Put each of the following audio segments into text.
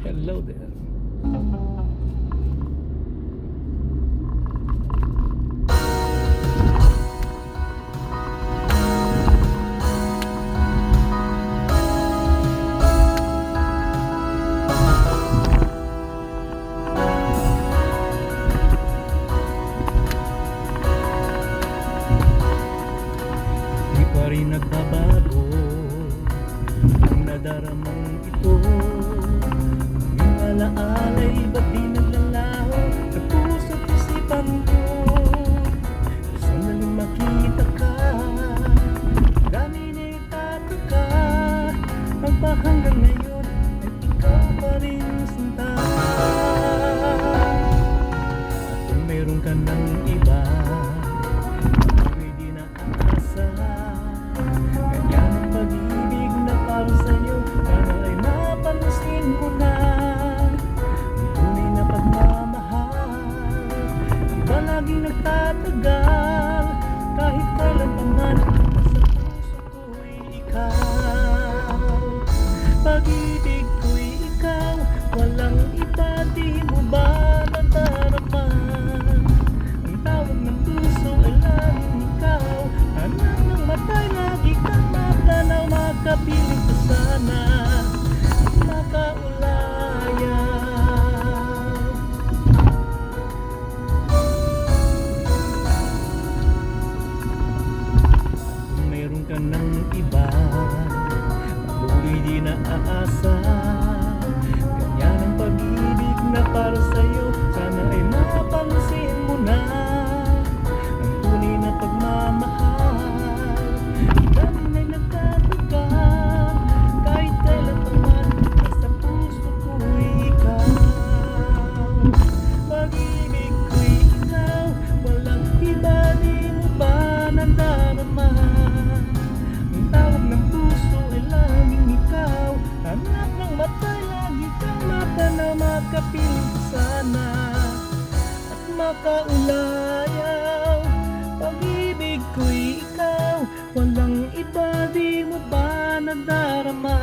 Hello there. Di pa rin nagbabago ang nadaramang ito. Ang alaala'y ba't di naglalaho sa puso't isipan ko? Gusto nalang makita ka, dami na itataka. Ang pa hanggang ngayon ay ikaw pa rin sinta. At kung meron ka ng iba, ako'y di naasa. Ganyan ang pag-ibig na para sa'yo, sana ay napansin mo na. Ang tunay na pagmamahal, iba laging nagtatagal. Kahit kailan pa man, sa puso ko'y ikaw. Pag-ibig ko'y ikaw, walang iba, di mo ba nadarama? Ang tawag ng puso ay laging ikaw. Hanap ng mata'y lagi kang matanaw, makapiling ko sana at makaulaya. Kung mayroon ka ng iba, ako'y di naaasa. Ganyan ang pag-ibig na para sa'yo, sana ay mapansin mo na. Ang tunay na pagmamahal, dami na'y nagtatagal. Kahit kailan pa man, nasa puso ko'y ikaw. Pag-ibig ko'y ikaw, walang iba, di mo ba nadarama? Ang tawag ng puso ay laging ikaw. Hanap ng mata'y lagi kang matanaw, makapiling ko sana at makaulayaw. Pag-ibig ko'y ikaw, walang iba, di mo ba nadarama?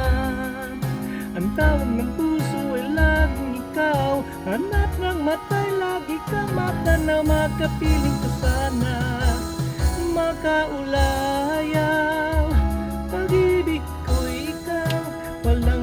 Ang tawag ng puso ay laging ikaw. Hanap ng mata'y lagi kang matanaw, makapiling ko sana makaulayaw. Pag-ibig ko'y ikaw, walang